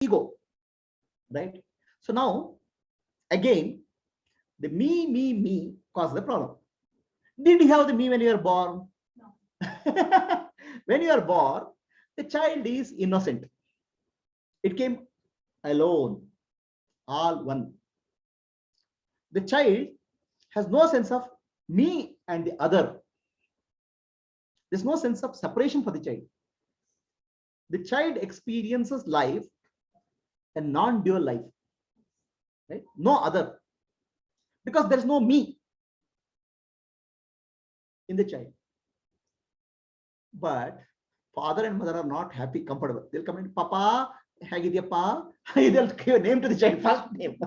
ego, right? So now, again, the me caused the problem. Did you have the me when you were born? No. When you are born, the child is innocent. It came alone, all one. The child has no sense of me and the other. There's no sense of separation for the child. The child experiences life, a non-dual life, right? No other, because there's no me in the child. But father and mother are not happy, comfortable. They'll come in, Papa, Hagidiyappa. They'll give a name to the child, first name.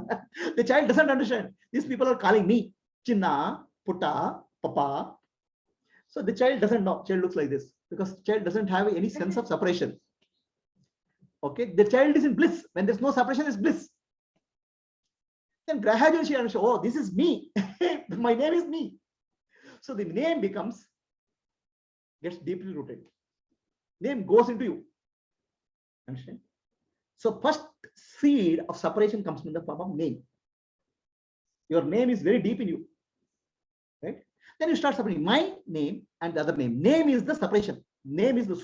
The child doesn't understand. These people are calling me Chinna, Putta, Papa. So the child doesn't know. Child looks like this because child doesn't have any sense of separation. Okay, the child is in bliss. When there's no separation, it's bliss. Then gradually she understands, oh, this is me. My name is me. So the name gets deeply rooted. Name goes into you. Understand? So first seed of separation comes in the form of name. Your name is very deep in you. Right? Then you start separating my name and the other name. Name is the separation. Name is the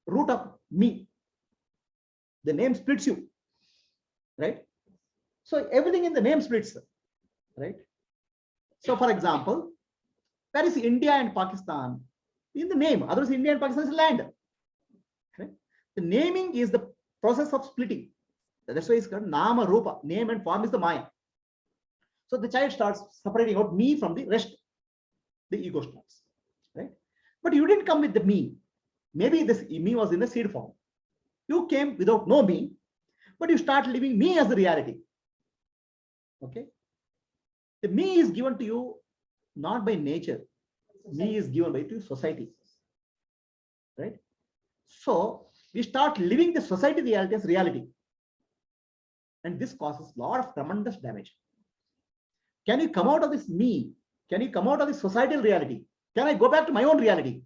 root of me. The name splits you. Right? So everything in the name splits. Right? So for example, where is India and Pakistan? In the name. Otherwise, India and Pakistan is land. Right? The naming is the process of splitting. That's why it's called Nama Rupa. Name and form is the Maya. So the child starts separating out me from the rest. The ego starts. Right? But you didn't come with the me. Maybe this me was in the seed form. You came without no me, but you start living me as the reality. Okay? The me is given to you not by nature. Me is given by to society. Right? So we start living the society reality as reality. And this causes a lot of tremendous damage. Can you come out of this me? Can you come out of this societal reality? Can I go back to my own reality?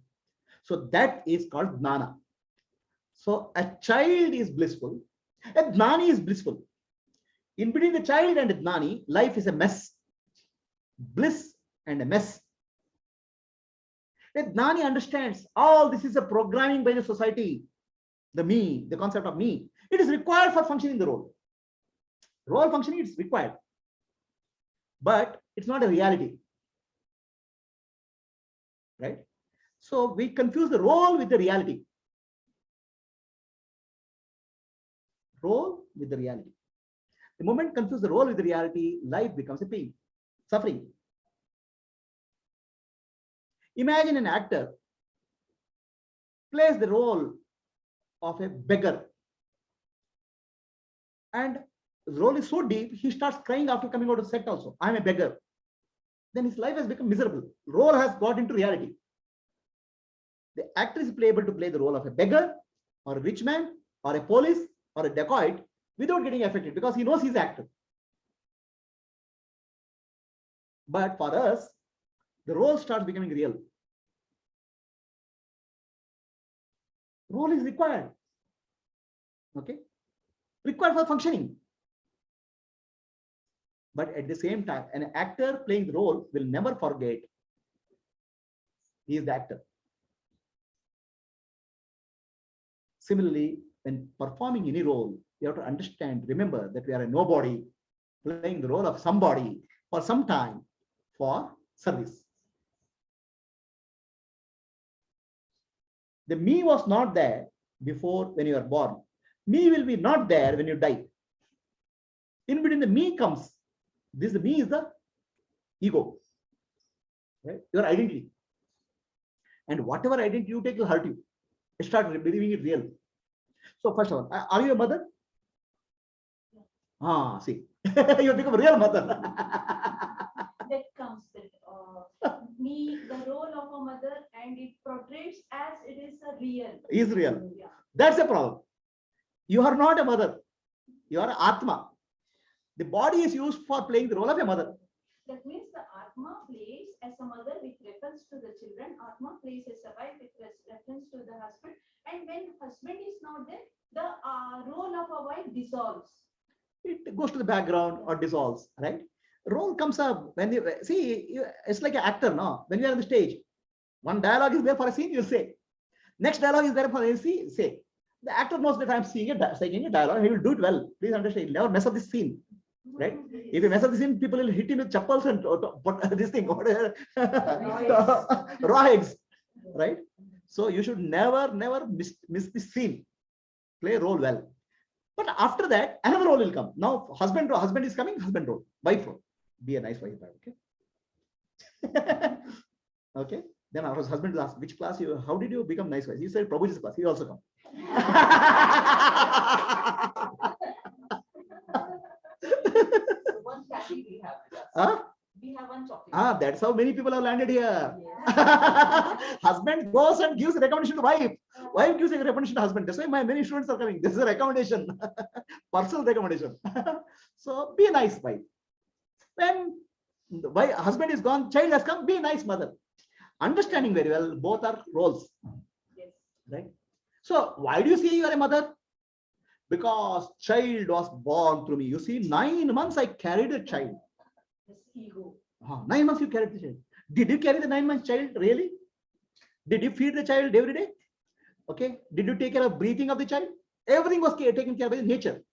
So that is called jnana. So a child is blissful. A jnani is blissful. In between the child and the jnani, life is a mess. Bliss and a mess. The jnani understands all this is a programming by the society. The me, the concept of me. It is required for functioning the role. Role functioning is required. But it's not a reality. Right? So we confuse the role with the reality. Role with the reality. The moment confuse the role with the reality, life becomes a pain, suffering. Imagine an actor plays the role of a beggar. And the role is so deep, he starts crying after coming out of set also. I'm a beggar. Then his life has become miserable. Role has got into reality. The actor is able to play the role of a beggar or a rich man or a police or a dacoit without getting affected because he knows he's an actor. But for us, the role starts becoming real. Role is required. Okay? Required for functioning. But at the same time, an actor playing the role will never forget he is the actor. Similarly, when performing any role, you have to understand, remember that we are a nobody playing the role of somebody for some time for service. The me was not there before when you are born. Me will be not there when you die. In between the me comes. The me is the ego. Right? Your identity. And whatever identity you take will hurt you. Start believing it real. So first of all, are you a mother? Ah, see. You become a real mother. That comes with me, the role of a mother, and it portrays as it is a real. Is real. Yeah. That's a problem. You are not a mother. You are Atma. The body is used for playing the role of a mother. That means the Atma plays as a mother with refers to the children. Atma places a wife with reference to the husband. And when husband is not there, the role of a wife dissolves. It goes to the background or dissolves, right? Role comes up when you see, it's like an actor, no? When you are on the stage, one dialogue is there for a scene, you say. Next dialogue is there for a scene, say. The actor knows that I'm saying a dialogue, he will do it well. Please understand, he'll never mess up the scene, right? If you mess up the scene, people will hit him with chappals and this thing, raw eggs, right? So you should never miss the scene. Play a role well. But after that, another role will come. Now, husband is coming, husband role, wife role. Be a nice wife, okay? Okay. Then our husband will ask, which class how did you become nice wife? He said, Prabhuji's class. He also come. One category we have. Huh? We have one chocolate. That's how many people have landed here. Husband goes and gives a recommendation to wife. Wife gives a recommendation to husband. That's why many students are coming. This is a recommendation, personal recommendation. So be a nice wife. When the husband is gone, child has come, be a nice mother. Understanding very well, both are roles. Yes. Right? So why do you say you are a mother? Because child was born through me. You see, 9 months I carried a child. This ego. 9 months you carried the child. Did you carry the 9-month child really? Did you feed the child every day? Okay. Did you take care of breathing of the child? Everything was taken care of by nature.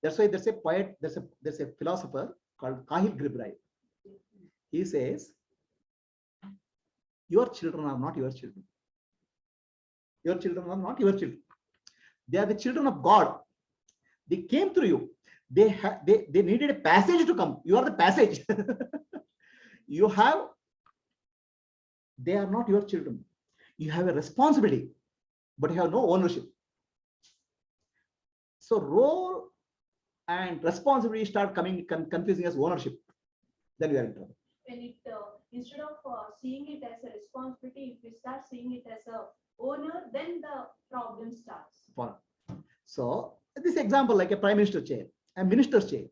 That's why there's a poet, there's a philosopher called Kahil Gribrai. He says, your children are not your children. Your children are not your children. They are the children of God. They came through you. They needed a passage to come. You are the passage. They are not your children. You have a responsibility, but you have no ownership. So role and responsibility start coming confusing as ownership. Then we are in trouble. When it instead of seeing it as a responsibility, if we start seeing it as a owner, then the problem starts. So this example, like a prime minister chair, a minister's chair,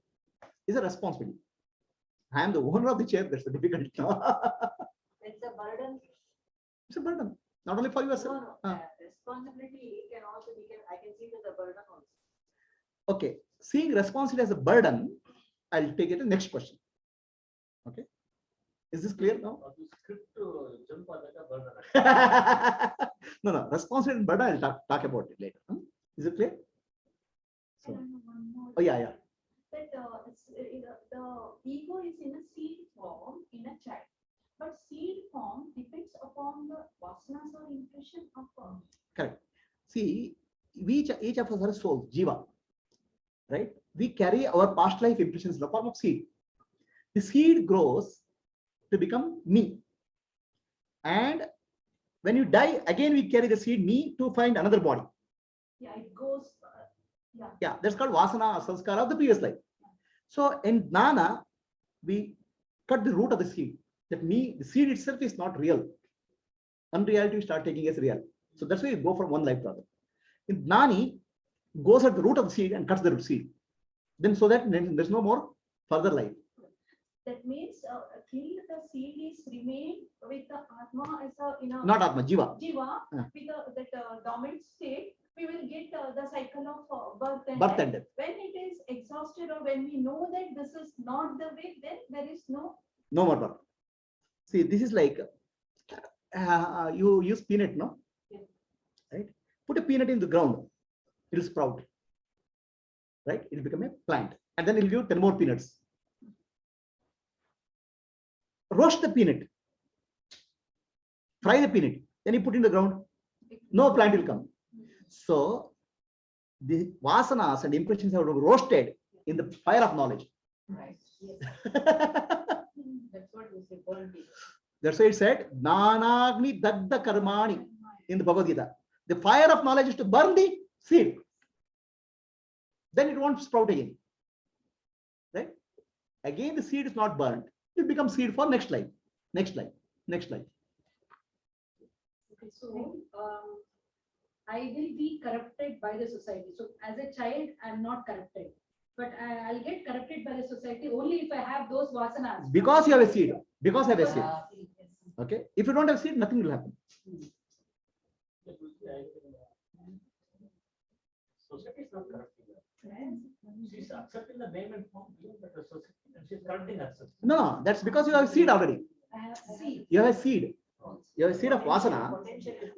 is a responsibility. I am the owner of the chair. That's the difficulty. It's a burden. It's a burden, not only for yourself. Responsibility can also I can see it as a burden also. Okay, seeing responsibility as a burden, I'll take it to the next question. Okay, is this clear now? No, responsibility and burden, I'll talk about it later. Is it clear? So, oh yeah. That the ego is in a seed form in a child, but seed form depends upon the vasanas or impression of. Correct. See, each of us are souls, jiva, right? We carry our past life impressions in the form of seed. The seed grows to become me, and when you die, again we carry the seed me to find another body. Yeah, it goes. Yeah, that's called vasana, sanskara of the previous life. So in jnana, we cut the root of the seed. That the seed itself is not real. Unreality we start taking as real. So that's why we go from one life to other. In jnani, goes at the root of the seed and cuts the root seed. Then so that there's no more further life. That means till the seed is remain with the Atma as a not Atma, jiva. With that dormant state, we will get the cycle of birth and death. When it is exhausted or when we know that this is not the way, then there is no more birth. See, this is like you use peanut, no? Yeah. Right? Put a peanut in the ground, it will sprout. Right? It will become a plant, and then it will give 10 more peanuts. Roast the peanut, fry the peanut, then you put in the ground, no plant will come. So the vasanas and impressions have roasted in the fire of knowledge. Right. Yes. That's what we say, burn. That's why it said, Nanagni Dagda Karmani in the Bhagavad Gita. The fire of knowledge is to burn the seed. Then it won't sprout again. Right? Again, the seed is not burned. It becomes seed for next life. Next life. Okay, so I will be corrupted by the society. So as a child, I'm not corrupted. But I'll get corrupted by the society only if I have those vasanas. Because you have a seed. Because I have a seed. Okay, if you don't have seed, nothing will happen. Society is not corrupting her. She's accepting the name and form given by the society, and she's correcting herself. No, that's because you have seed already. See. You have a seed. You have a seed of vasana.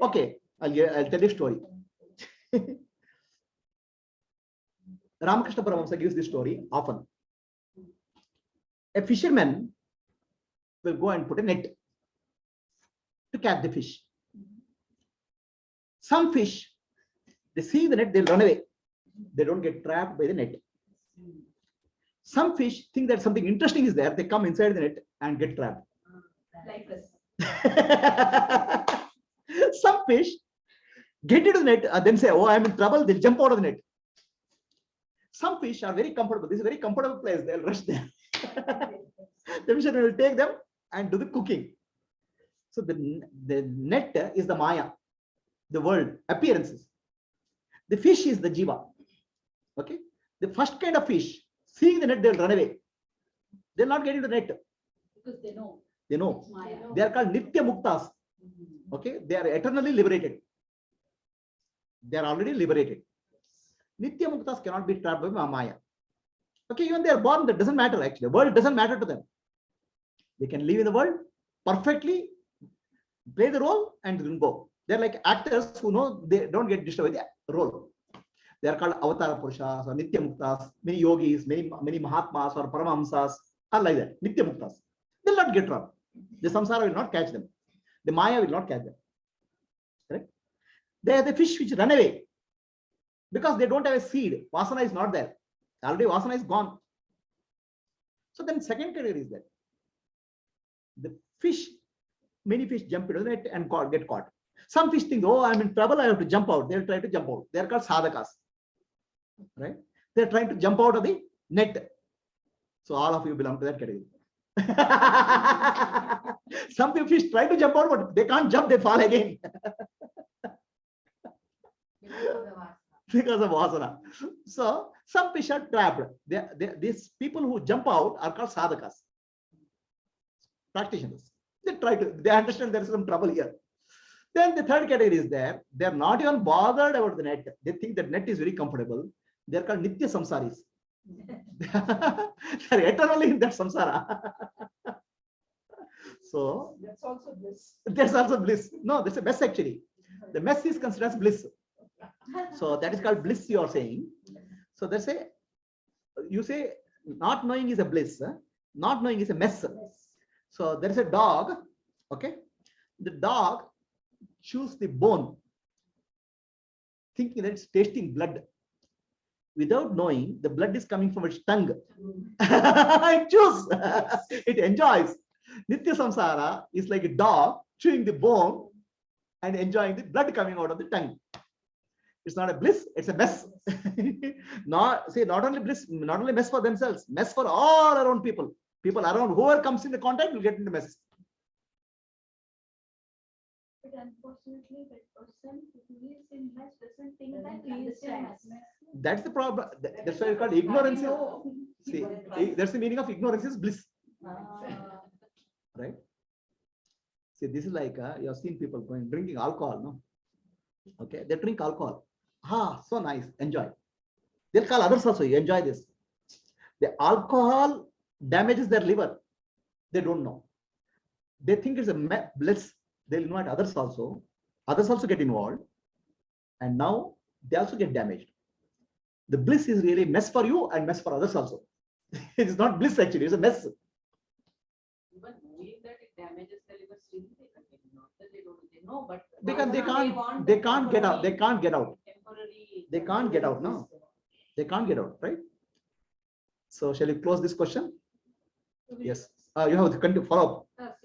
Okay, I'll tell you a story. Ramakrishna Paramahamsa gives this story often. A fisherman will go and put a net to catch the fish. Some fish, they see the net, they'll run away. They don't get trapped by the net. Some fish think that something interesting is there, they come inside the net and get trapped. Like us. Some fish get into the net and then say, oh, I'm in trouble, they'll jump out of the net. Some fish are very comfortable. This is a very comfortable place, they'll rush there. The fisherman will take them and do the cooking. So the net is the Maya, the world, appearances. The fish is the Jiva. Okay. The first kind of fish, seeing the net, they'll run away. They'll not get into the net. Because they know. They know. It's Maya. They are called Nitya Muktas. Okay. They are eternally liberated. They are already liberated. Nitya Muktas cannot be trapped by Maya. Okay. Even they are born, that doesn't matter actually. The world doesn't matter to them. They can live in the world perfectly, play the role and then go. They're like actors who know they don't get disturbed with the role. They are called Avatara Purushas or Nitya Muktas. Many yogis, many Mahatmas or Paramahamsas are like that. Nitya Muktas. They'll not get trapped. The samsara will not catch them. The Maya will not catch them. Correct? They are the fish which run away because they don't have a seed. Vasana is not there. Already Vasana is gone. So then second category is that the fish, many fish jump into the net and get caught. Some fish think, oh, I'm in trouble, I have to jump out. They'll try to jump out. They're called sadhakas. Right? They're trying to jump out of the net. So all of you belong to that category. Some fish try to jump out, but they can't jump, they fall again. Because of vasana. So some fish are trapped. These people who jump out are called sadhakas. Practitioners. They understand there is some trouble here. Then the third category is there. They are not even bothered about the net. They think that net is very comfortable. They are called Nitya Samsaris. They are eternally in that samsara. So That's also bliss. there's also bliss. No, that's a mess actually. The mess is considered as bliss. So that is called bliss you are saying. So that's a, you say not knowing is a bliss. Not knowing is a mess. So there is a dog. Okay. The dog chews the bone, thinking that it's tasting blood. Without knowing, the blood is coming from its tongue. It chews. It enjoys. Nitya Samsara is like a dog chewing the bone and enjoying the blood coming out of the tongue. It's not a bliss, it's a mess. Not only bliss, not only mess for themselves, mess for all around people. People around, whoever comes in the contact will get into mess. But unfortunately, that person who is in mess doesn't think that he is in mess. That's the problem. That's why it's called ignorance. See, that's the meaning of ignorance is bliss. Right? See, this is like you have seen people drinking alcohol, no? Okay, they drink alcohol. Ah, so nice, enjoy. They'll call others also, you enjoy this. The alcohol damages their liver. They don't know. They think it's a bliss. They'll invite others also. Others also get involved. And now they also get damaged. The bliss is really mess for you and mess for others also. It's not bliss actually, it's a mess. Even knowing that it damages the liver, still they continue. Not that they don't, they know, but Because they can't get out. They can't get out. Temporary. They can't get out now. They can't get out, right? So shall we close this question? Yes. You have to continue follow up.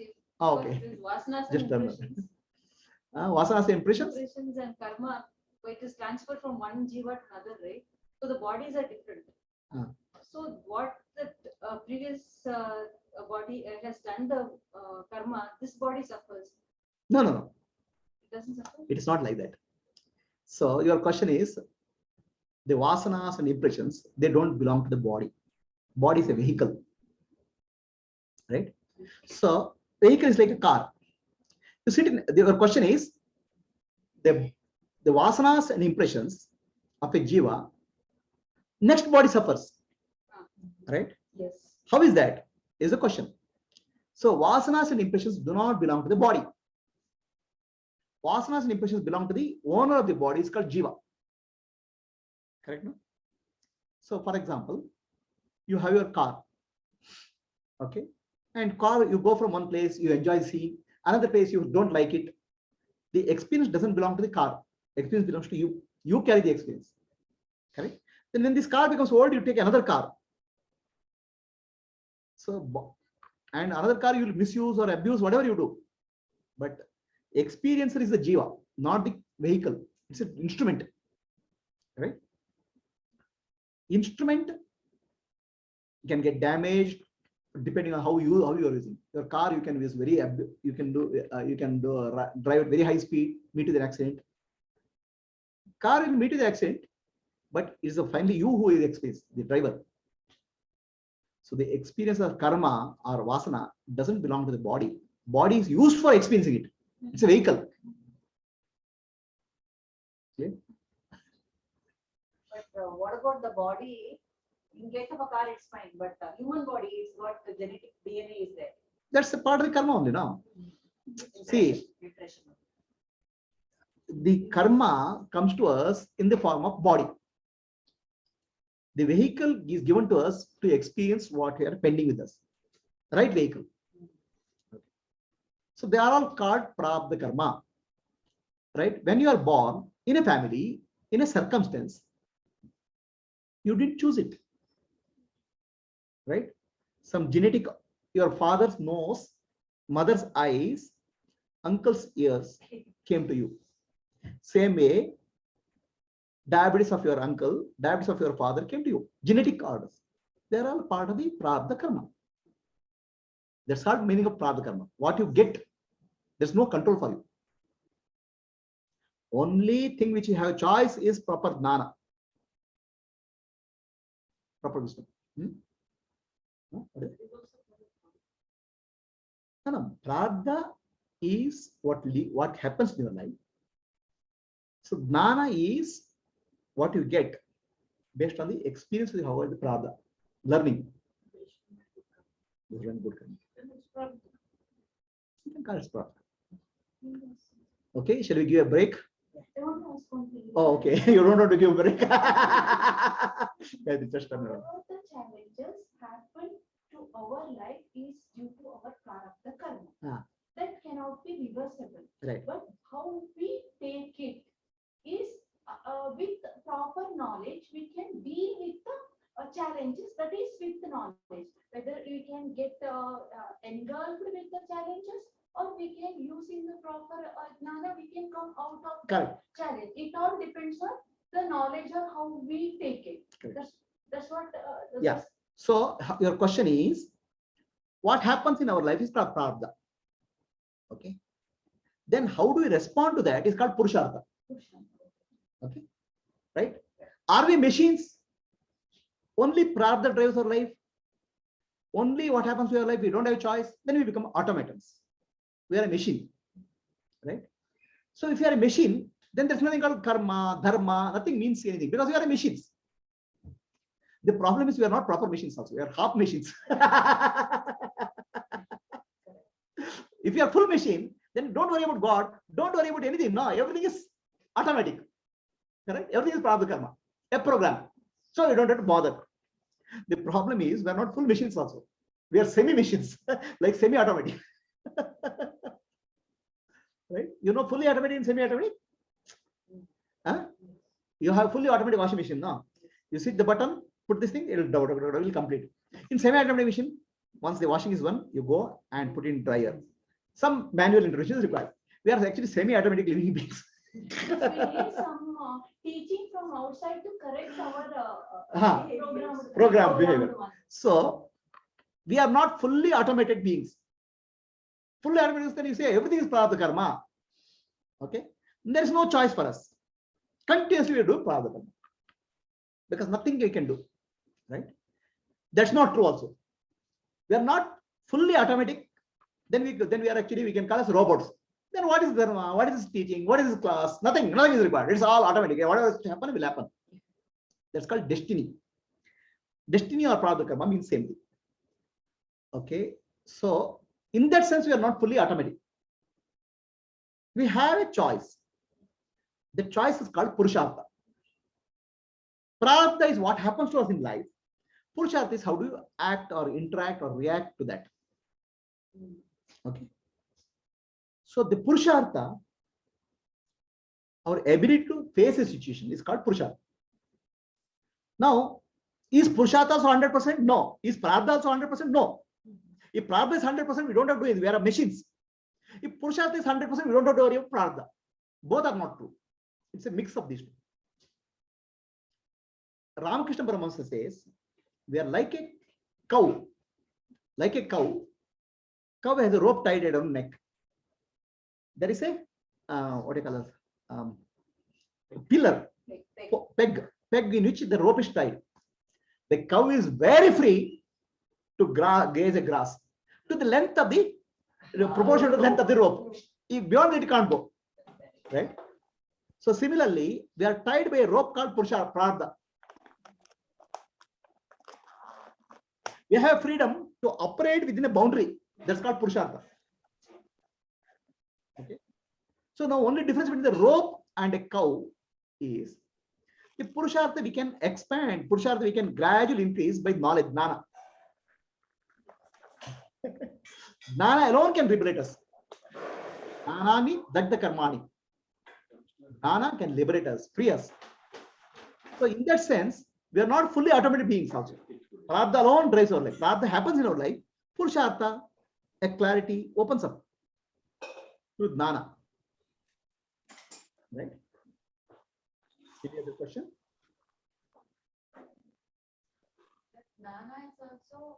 Okay. Vasanas Just and done. impressions. Vasanas impressions. Impressions and karma, it is transferred from one jiva to another, right? So the bodies are different. So what the previous body has done the karma, this body suffers. No. It doesn't suffer. It is not like that. So your question is, the vasanas and impressions, they don't belong to the body. Body is a vehicle, right? So vehicle is like a car. You see, your question is the vasanas and impressions of a jiva, next body suffers, right? Yes. How is that? Is the question. So vasanas and impressions do not belong to the body. Vasanas and impressions belong to the owner of the body, is called jiva. Correct? No? So for example, you have your car. Okay. And car, you go from one place, you enjoy seeing, another place you don't like it. The experience doesn't belong to the car. Experience belongs to you. You carry the experience. Correct? Then when this car becomes old, you take another car. So, and another car you will misuse or abuse, whatever you do. But experiencer is the jiva, not the vehicle. It's an instrument. Right? Instrument can get damaged depending on how you are using your car. You can use drive at very high speed, meet with an accident. Car will meet with the accident, but it is finally you who is experienced, the driver. So the experience of karma or vasana doesn't belong to the body. Body is used for experiencing it. It's a vehicle. Okay? But what about the body? In case of a car, it's fine, but human body is what the genetic DNA is there. That's a part of the karma only, no? See, the karma comes to us in the form of body. The vehicle is given to us to experience what we are pending with us. Right vehicle. So they are all called prabdha karma. Right? When you are born in a family, in a circumstance, you didn't choose it. Right? Some genetic, your father's nose, mother's eyes, uncle's ears came to you. Same way, diabetes of your uncle, diabetes of your father came to you. Genetic orders. They are all part of the prabdha karma. That's called meaning of prabdha karma. What you get, there's no control for you. Only thing which you have choice is proper jnana. Proper wisdom. No, prabdha is what happens in your life. So jnana is what you get based on the experience with how the prabdha, learning. Okay, shall we give a break? Oh, okay. You don't want to give a break. Just a minute. All the challenges happen to our life is due to our prarabdha karma. That cannot be reversible. Right. But how we take it is with proper knowledge, we can deal with the challenges. That is with the knowledge. Whether we can get engulfed with the challenges, or we can use in the proper jnana, we can come out of the challenge. It all depends on the knowledge or how we take it. That's what. Yeah. So your question is, what happens in our life is prarabdha. Okay. Then how do we respond to that? Is called purushartha. Okay. Right? Are we machines? Only prarabdha drives our life. Only what happens to your life, we don't have a choice. Then we become automatons. We are a machine. Right? So if you are a machine, then there's nothing called karma, dharma, nothing means anything because we are a machines. The problem is we are not proper machines also. We are half machines. If you are full machine, then don't worry about God. Don't worry about anything. No, everything is automatic. Correct? Everything is prabdha karma, a program. So you don't have to bother. The problem is we are not full machines also. We are semi-machines, like semi-automatic. Right? You know fully automatic and semi-automatic? Huh? You have fully automatic washing machine, no? You hit the button, put this thing, it will complete. In semi-automatic machine, once the washing is done, you go and put in dryer. Some manual intervention is required. We are actually semi-automatic living beings. We need some teaching from outside to correct our program behavior. So we are not fully automated beings. Fully automated, then you say everything is prarabdha karma. Okay, there is no choice for us. Continuously we do prarabdha karma because nothing we can do. Right? That's not true. Also, we are not fully automatic. Then we are actually, we can call us robots. Then what is dharma? What is his teaching? What is his class? Nothing is required. It's all automatic. Whatever has to happen will happen. That's called destiny. Destiny or prarabdha karma means same thing. Okay. So in that sense, we are not fully automatic. We have a choice. The choice is called purushartha. Prarabdha is what happens to us in life. Purushartha is how do you act or interact or react to that. Okay. So the purushartha, our ability to face a situation, is called purushartha. Now, is purushartha also 100%? No. Is prarabdha also 100%? No. If prarabdha is 100%, we don't have to do it. We are machines. If purushartha is 100%, we don't have to worry about prarabdha. Both are not true. It's a mix of these two. Ramakrishna Paramahamsa says, we are like a cow. Like a cow. Cow has a rope tied around the neck. There is a, what do you call it? Pillar, peg in which the rope is tied. The cow is very free to graze a grass to the length of the proportion to the length of the rope. If beyond it can't go. Right? So similarly, we are tied by a rope called prarabdha. We have freedom to operate within a boundary. That's called purushartha. Okay. So now only difference between the rope and a cow is the purushartha we can expand, purushartha we can gradually increase by knowledge, jnana. Jnana alone can liberate us. Jnanani dagda karmani. Jnana can liberate us, free us. So in that sense, we are not fully automatic beings also. Prarabdha alone drives our life. Prarabdha happens in our life. Purushartha, a clarity opens up through jnana. Right? Any other question? Jnana is also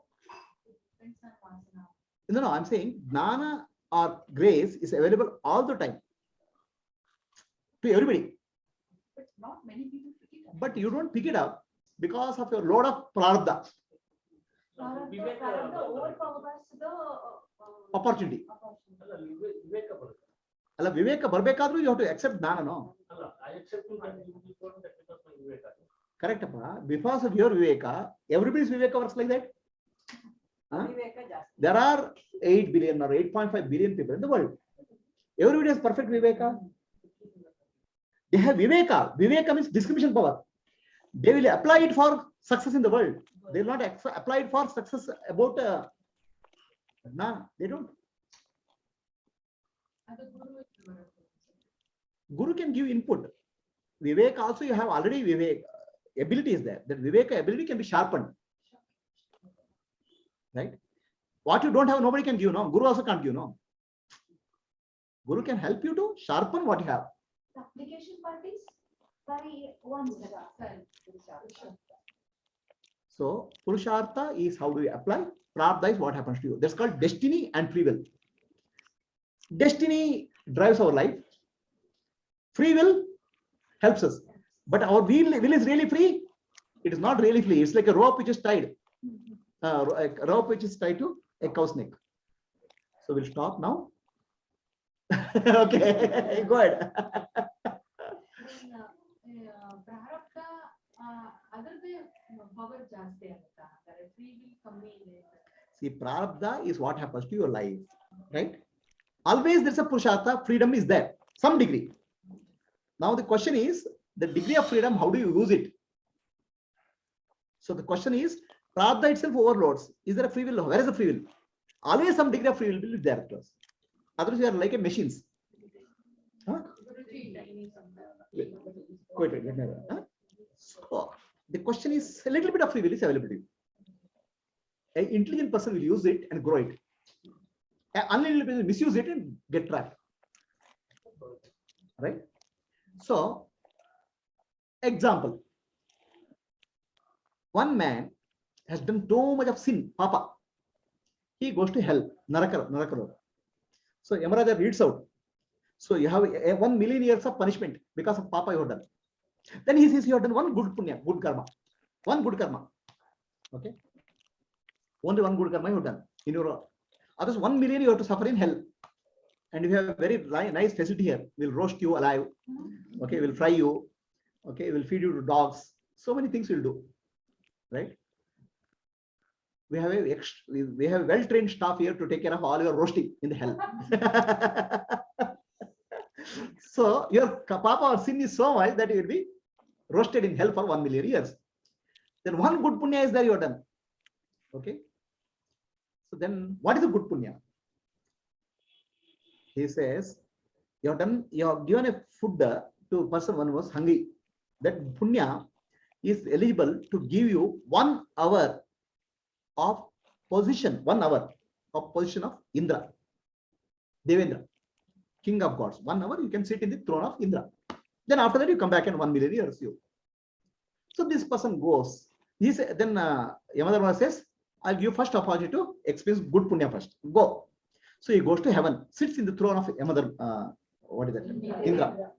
depends on vasana. No, I'm saying jnana or grace is available all the time to everybody. But not many people pick it up. But you don't pick it up because of your load of prarabdha. Prarabdha overpowers the Opportunity. Viveka Alla viveka barbekadru you have to accept jnana, no? I accept you that you told me that because my viveka. Correct, appa. Because of your viveka, everybody's viveka works like that. Huh? There are 8 billion or 8.5 billion people in the world. Everybody has perfect viveka. They have viveka. Viveka means discrimination power. They will apply it for success in the world. They will not apply it for success about nah, they don't. Guru can give input. Viveka also you have already viveka. Ability is there. That viveka ability can be sharpened. Right? What you don't have, nobody can give, no? Guru also can't give, no? Guru can help you to sharpen what you have. The application part is by oneself. So, Purushartha is how do you apply? Prarabdha is what happens to you. That's called destiny and free will. Destiny drives our life. Free will helps us. But our will is really free. It is not really free. It's like a rope which is tied. A rope which is tied to a cow's neck. So we'll stop now. Okay, go ahead. Prarabdha ಅದರದೇ power ಜಾಸ್ತಿ ಆಗುತ್ತಾ ಹಾಗಾದ್ರೆ free will ಕಮ್ಮಿ ಇದೆ. See, prarabdha is what happens to your life, right? Always there's a purushartha, freedom is there, some degree. Now the question is, the degree of freedom, how do you use it? So the question is, prarabdha itself overloads. Is there a free will? Where is the free will? Always some degree of free will be there to us. Otherwise, we are like a machines. Huh? Wait. Huh? So the question is, a little bit of free will is available to you. An intelligent person will use it and grow it. An unintelligent person will misuse it and get trapped. Right? So, example. One man has done too much of sin, papa. He goes to hell, Narakara. So, Yamaraja reads out. So, you have 1 million years of punishment because of papa you have done. Then he says you have done one good punya, good karma. One good karma. Okay? Only one good karma you have done in your others 1 million you have to suffer in hell. and we have a very nice facility here. We'll roast you alive. Okay, we'll fry you. Okay, we'll feed you to dogs. So many things we'll do, right? We have a well-trained staff here to take care of all your roasting in the hell. So your papa or sin is so much that you will be roasted in hell for 1 million years. Then one good punya is there, you're done. Okay. So then what is a good punya? He says, you have given a food to a person when was hungry. That punya is eligible to give you 1 hour of position, 1 hour of position of Indra, Devendra, king of gods. 1 hour you can sit in the throne of Indra. Then after that you come back in 1 million years. So this person goes. He said, then Yamadharma says, I'll give you first opportunity to experience good punya first. Go. So he goes to heaven, sits in the throne of Yamadharma. What is that? Indra.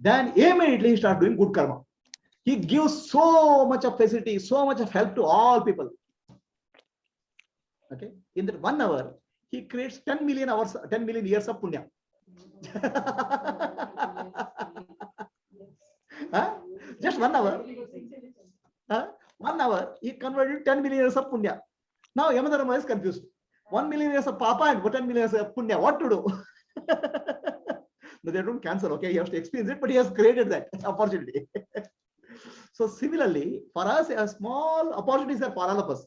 Then immediately he starts doing good karma. He gives so much of facility, so much of help to all people. Okay. In that 1 hour, he creates 10 million hours, 10 million years of punya. Huh? Just 1 hour. 1 hour, he converted 10 million years of punya. Now Yamadharma is confused. 1 million years of papa and 10 million years of punya. What to do? No, they don't cancel. Okay, he has to experience it, but he has created that opportunity. So similarly, for us, a small opportunities are for all of us.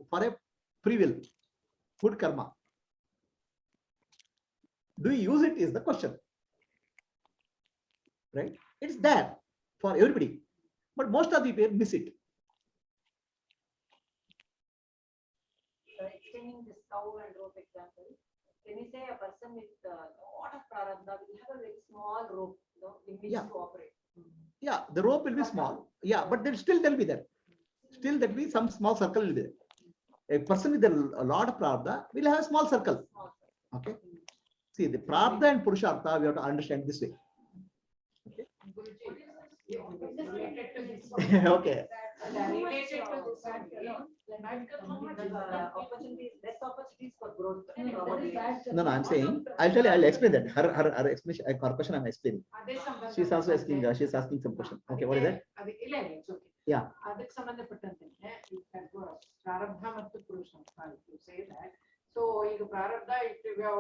For a free will, good karma. Do you use it is the question. Right? It's there for everybody. But most of the people miss it. So extending this cow and rope example, can you say a person with a lot of prarabdha will have a very small rope, in which to operate? Yeah, the rope will be small. Yeah, but then still they'll be there. Still there will be some small circle will be there. A person with a lot of prarabdha will have a small circle. Okay. See, the prarabdha and purushartha we have to understand this way. Okay. Okay. Related to this opportunities, less opportunities for growth. No, I'm saying, I'll tell you, I'll explain that. Her explanation, her question I'm explaining. She's also asking, she's asking some question. Okay, what is that? Yeah. So,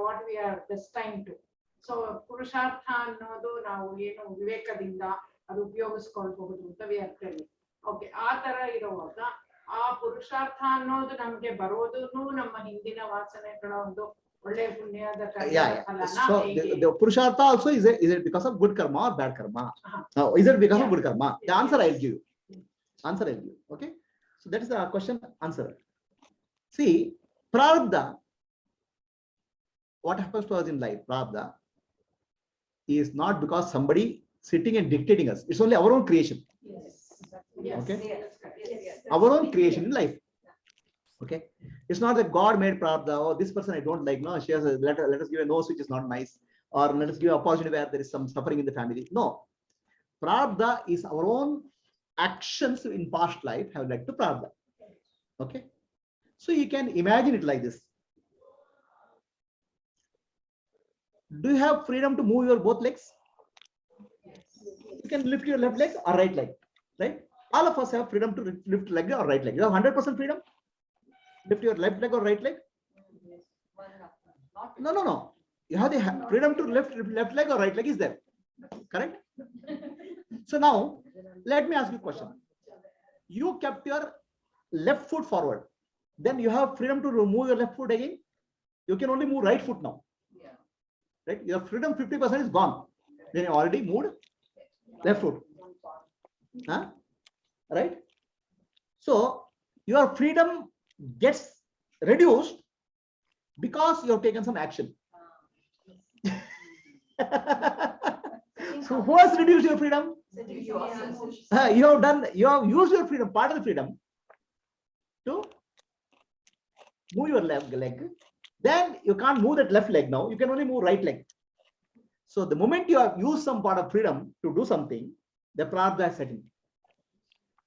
what we are destined to. So, Purushartha ಅನ್ನೋದು ನಾವು ಏನು ವಿವೇಕದಿಂದ ಅದು ಉಪಯೋಗಿಸ್ಕೊಳ್ಬಹುದು ಅಂತ we are telling. Okay, ಆ ತರ ಇರುವಾಗ ಆ ಪುರುಷಾರ್ಥ ಅನ್ನೋದು ನಮ್ಗೆ ಬರೋದನ್ನು ನಮ್ಮ ಹಿಂದಿನ ವಾಸನೆಗಳ ಒಂದು ಒಳ್ಳೆ ಪುಣ್ಯದ So the purushartha also is it because of good karma or bad karma? Is it because of good karma? The answer I'll give you. Answer I'll give you. Okay. So that is the question answer. See, prarabdha, what happens to us in life? Prarabdha is not because somebody sitting and dictating us. It's only our own creation. Yes. Okay. Yes. Our own creation in life. Okay. It's not that God made prarabdha. Oh, this person I don't like. No, she has let us give a nose which is not nice, or let us give an opportunity where there is some suffering in the family. No. Prarabdha is our own actions in past life have led to prarabdha. Okay. So you can imagine it like this. Do you have freedom to move your both legs? You can lift your left leg or right leg, right? All of us have freedom to lift leg or right leg. You have 100% freedom. Lift your left leg or right leg. No. You have the freedom to lift left leg or right leg is there. Correct? So now, let me ask you a question. You kept your left foot forward. Then you have freedom to remove your left foot again. You can only move right foot now. Right? Your freedom 50% is gone. Then you already moved left foot. Huh? Right? So your freedom gets reduced because you have taken some action. So who has reduced your freedom? You have used your freedom, part of the freedom, to move your left leg. Then you can't move that left leg now. You can only move right leg. So the moment you have used some part of freedom to do something, the prarabdha is setting.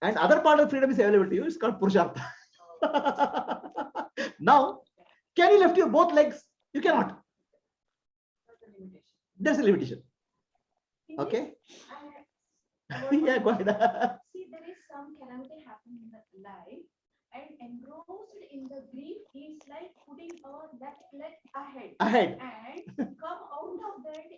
And other part of freedom is available to you. It's called purushartha. Now, can you lift your both legs? You cannot. There's a limitation. Okay. Yeah, go ahead. See, there is some calamity happening in the life, and engrossed in the grief is like putting our left leg ahead. Ahead. And come out of that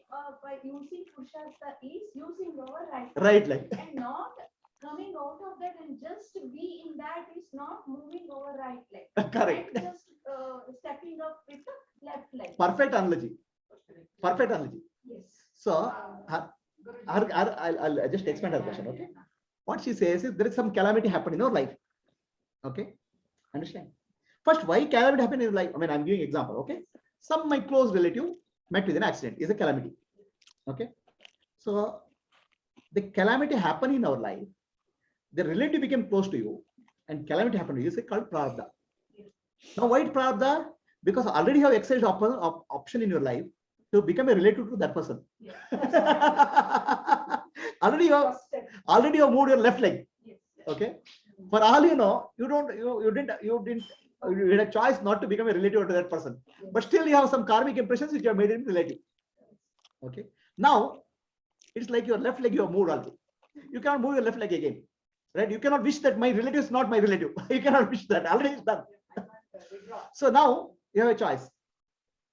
by using Purushartha is using our right leg. Right leg. And not coming out of that and just be in that is not moving our right leg. Correct. And just stepping up with the left leg. Perfect analogy. Perfect analogy. Yes. So, I'll just expand her question. Okay. What she says is there is some calamity happening in our life. Okay. Understand? First, why calamity happened in life? I mean, I'm giving example. Okay. Some my close relative met with an accident is a calamity. Okay. So the calamity happened in our life. The relative became close to you, and calamity happened to you. It's called prarabdha. Now, why prarabdha? Because already you have exercised option in your life to become a relative to that person. Yes. already you have moved your left leg. Yes. Okay. For all you know, you had a choice not to become a relative to that person, but still you have some karmic impressions which you have made him relative. Okay. Now it's like your left leg you have moved already. You cannot move your left leg again, right? You cannot wish that my relative is not my relative. You cannot wish that. Already it's done. So now you have a choice.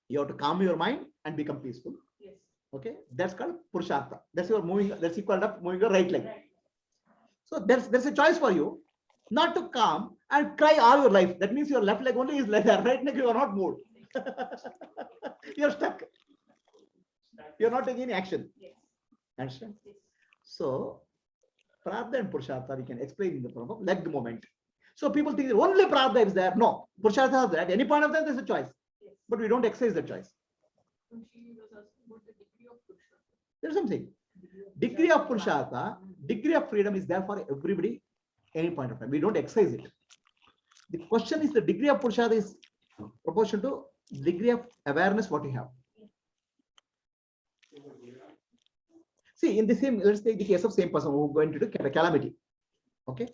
You have to calm your mind and become peaceful. Yes. Okay. That's called Purushartha. That's your moving. That's equal to moving your right leg. Right. So there's a choice for you not to calm and cry all your life. That means your left leg only is like that. Right leg you are not moved. You're stuck. You're not taking any action. Yes. Understand? Yes. So Prarabdha and Purushartha we can explain in the form of leg moment. So people think that only Prarabdha is there. No, Purushartha is there. At any point of time there's a choice. Yes. But we don't exercise the choice. She was asking about the degree of Purushartha. There's something. Degree of Purushartha, degree of freedom is there for everybody, any point of time. We don't exercise it. The question is the degree of Purushartha is proportional to degree of awareness what you have. See, in the same, let's take the case of same person who going to do calamity. Okay.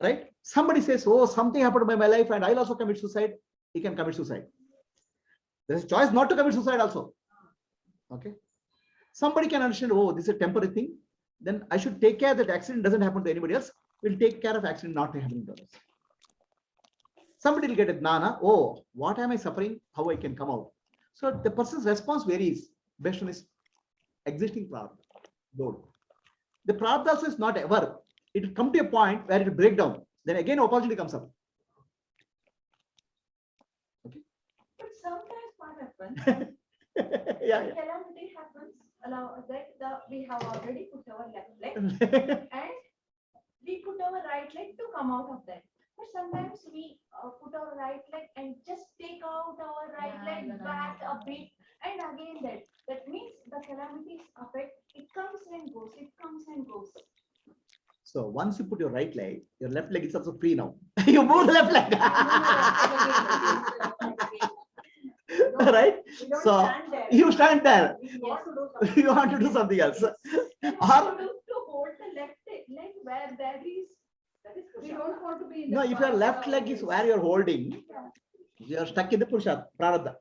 Right? Somebody says, oh, something happened to my life and I'll also commit suicide. He can commit suicide. There's a choice not to commit suicide also. Okay. Somebody can understand, oh, this is a temporary thing. Then I should take care that accident doesn't happen to anybody else. We'll take care of accident not happening to others. Somebody will get a gnana, oh, what am I suffering? How I can come out? So the person's response varies based on his existing prarabdha load. The prarabdha also is not ever. It will come to a point where it will break down. Then again opportunity comes up. Okay. But sometimes what happens? Yeah. Calamity happens. Allow that we have already put our left leg and we put our right leg to come out of that. But sometimes we put our right leg and just take out our right leg back a bit, and again that means the calamities affect. It comes and goes. It comes and goes. So once you put your right leg, your left leg is also free now. You move the left leg. Right? So you stand there. You want to do something else. To hold the left leg where there is. We don't want to be in No, the if your left leg is where you're holding, you're stuck in the Purushartha, Prarabdha.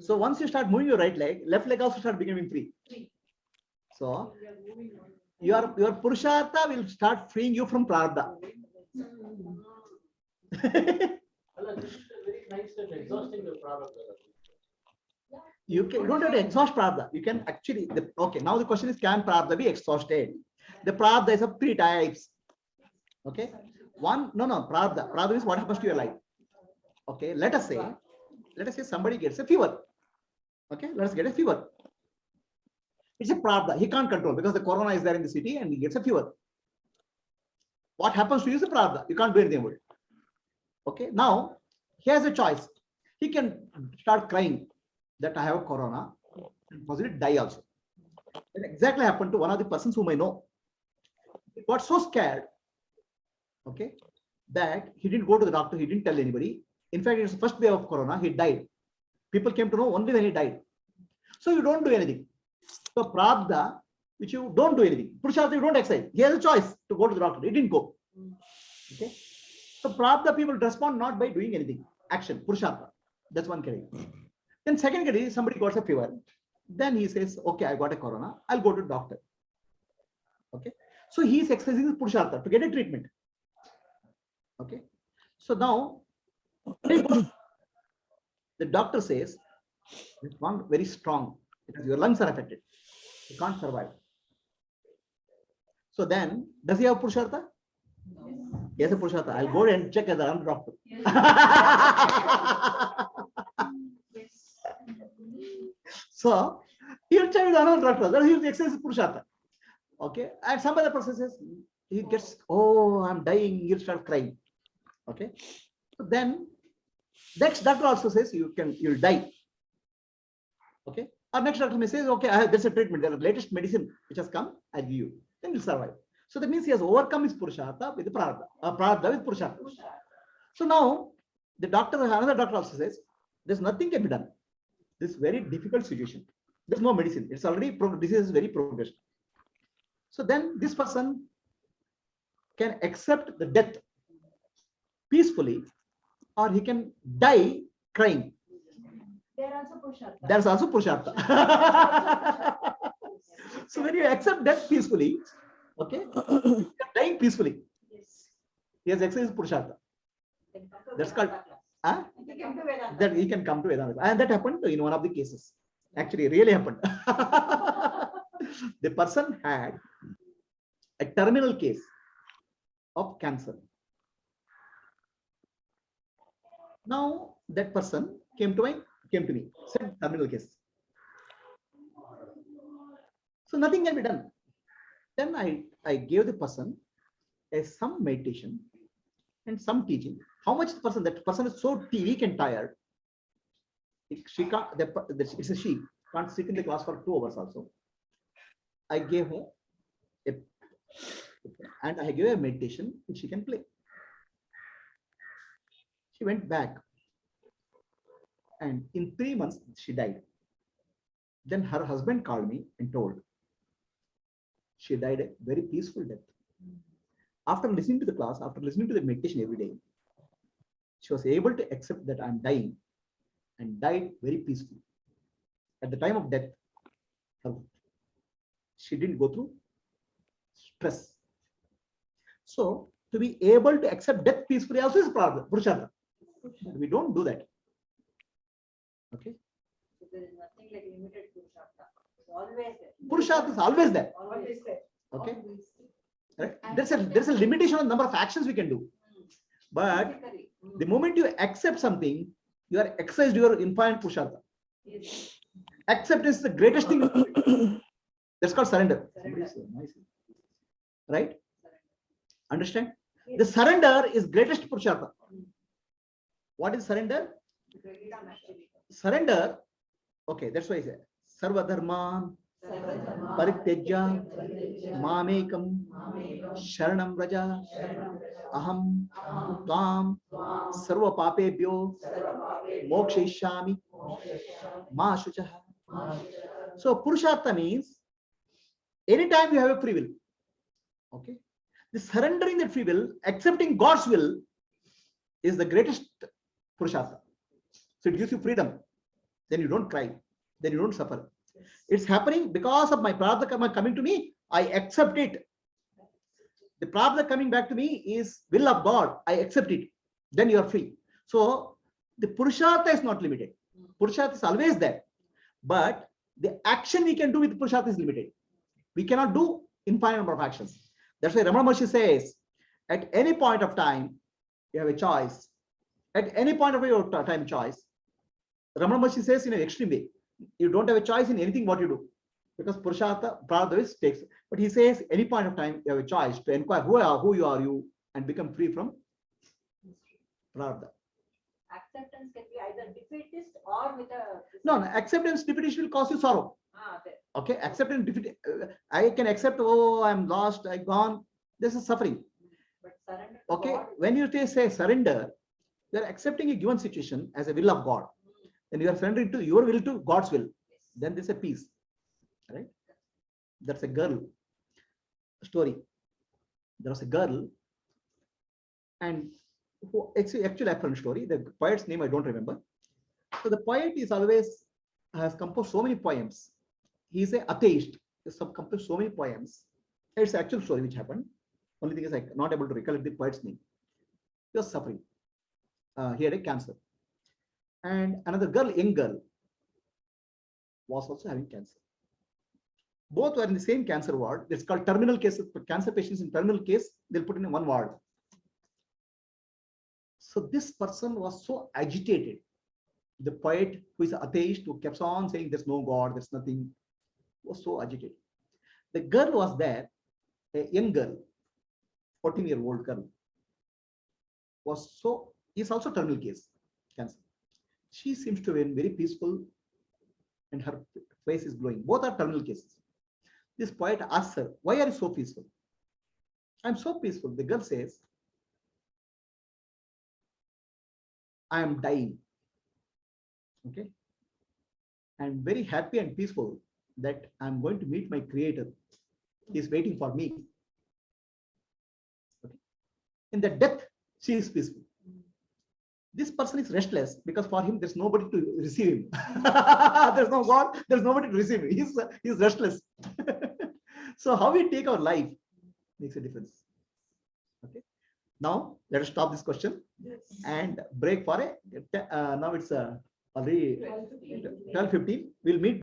So once you start moving your right leg, left leg also start becoming free. So your Purushartha will start freeing you from Prarabdha. Allah, this is a very nice step, exhausting the prarabdha. You don't have to exhaust Prarabdha. You can actually, okay, now the question is, can Prarabdha be exhausted? The Prarabdha is of 3 types. Okay. One, no, Prarabdha. Prarabdha is what happens to your life. Okay. Let us say somebody gets a fever. Okay. Let's get a fever. It's a Prarabdha. He can't control because the corona is there in the city and he gets a fever. What happens to you is a Prarabdha. You can't do anything about it. Okay. Now, he has a choice. He can start crying that I have a corona and possibly die also. It exactly happened to one of the persons whom I know. He got so scared, okay, that he didn't go to the doctor. He didn't tell anybody. In fact, it's the first wave of corona. He died. People came to know only when he died. So you don't do anything. So Prarabdha, which you don't do anything. Purushartha, you don't exercise. He has a choice to go to the doctor. He didn't go. Okay. So Prarabdha people respond not by doing anything. Action. Purushartha. That's one category. Then second category, somebody got a fever. Then he says, okay, I got a corona. I'll go to doctor. Okay. So he is exercising his purushartha to get a treatment. Okay. So now the doctor says, this one very strong because your lungs are affected. You can't survive. So then, does he have purushartha? No. He has a purushartha. I'll go and check as another doctor. Yes. So he'll check with another doctor. Then he'll exercise purushartha. Okay. And some other person says, he gets, oh, I'm dying. He'll start crying. Okay. So then next doctor also says you'll die. Okay. Our next doctor may say, okay, there's a treatment. There's the latest medicine which has come. I'll give you. Then you'll survive. So that means he has overcome his purushartha with the prarabdha. Prarabdha with purushartha. So now another doctor also says, there's nothing can be done. This very difficult situation. There's no medicine. It's already disease is very progressed. So then this person can accept the death peacefully, or he can die crying. There are also purushartha. There's also purushartha. So when you accept death peacefully, okay, you're dying peacefully. Yes. He has exercised purushartha. That's called Vedanta. that he can come to Vedanta. And that happened in one of the cases. Actually, really happened. The person had a terminal case of cancer. Now that person came to me, said terminal case. So nothing can be done. Then I gave the person some meditation and some teaching. How much that person is so weak and tired. She can't, it's a she can't sit in the class for 2 hours also. I gave her and I gave her a meditation which she can play. She went back and in 3 months she died. Then her husband called me and told she died a very peaceful death. After listening to the class, after listening to the meditation every day, she was able to accept that I'm dying and died very peacefully. At the time of death, she didn't go through stress. So to be able to accept death peacefully also is purushartha. We don't do that. Okay. So there is nothing like limited purushartha. It's always there. Purushartha is always there. Always there. Okay. Always. Right? There's a limitation on the number of actions we can do. But Physically. the moment you accept something, you are exercised your infinite purushartha. Yes. Acceptance is the greatest thing. That's called surrender. Surrender. Right? Understand? The surrender is greatest purushartha. What is surrender? Freedom actually. Surrender. Okay, that's why I said Sarva Dharma Parityajya Mamekam Sharanam Raja Aham Tvam Sarva Papebhyo Mokshayishami Ma Shuchaha. So Purushartha means anytime you have a free will. Okay. The surrendering that free will, accepting God's will is the greatest Purushartha. So it gives you freedom. Then you don't cry. Then you don't suffer. It's happening because of my prarabdha karma coming to me. I accept it. The prarabdha coming back to me is will of God. I accept it. Then you are free. So the Purushartha is not limited. Purushartha is always there. But the action we can do with Purushartha is limited. We cannot do infinite number of actions. That's why Ramana Maharshi says, at any point of time, you have a choice. At any point of your time choice, Ramana Maharshi says in an extreme way, you don't have a choice in anything what you do. Because Purushartha, prarabdha takes. But he says, any point of time, you have a choice to inquire who you are, and become free from prarabdha. Acceptance can be either defeatist or with a. No, acceptance, defeat will cause you sorrow. There. Okay, acceptance, defeat. I can accept, oh, I'm lost, I'm gone. This is suffering. But surrender to Okay, God. when you say surrender, you are accepting a given situation as a will of God. Then you are surrendering to your will to God's will. Then there's a peace. Right? That's a girl story. There was a girl, and who actually a friend story. The poet's name I don't remember. So the poet is always has composed so many poems. He is an atheist. He has composed so many poems. It's an actual story which happened. Only thing is I'm not able to recollect the poet's name. He was suffering. He had a cancer. And another girl, young girl, was also having cancer. Both were in the same cancer ward. It's called terminal cases. For cancer patients in terminal case, they'll put in one ward. So this person was so agitated. The poet, who is an atheist, who kept on saying there's no God, there's nothing, was so agitated. The girl was there, a young girl, 14-year-old girl, is also terminal case cancer. She seems to be very peaceful and her face is glowing. Both are terminal cases. This poet asks her, why are you so peaceful? I'm so peaceful. The girl says, I am dying. Okay. I'm very happy and peaceful that I'm going to meet my creator. He's waiting for me. Okay. In the death, she is peaceful. This person is restless because for him, there's nobody to receive him. There's no God, there's nobody to receive him. He's restless. So how we take our life makes a difference. Okay. Now let us stop this question and break for a. Now it's already 12:15. We'll meet.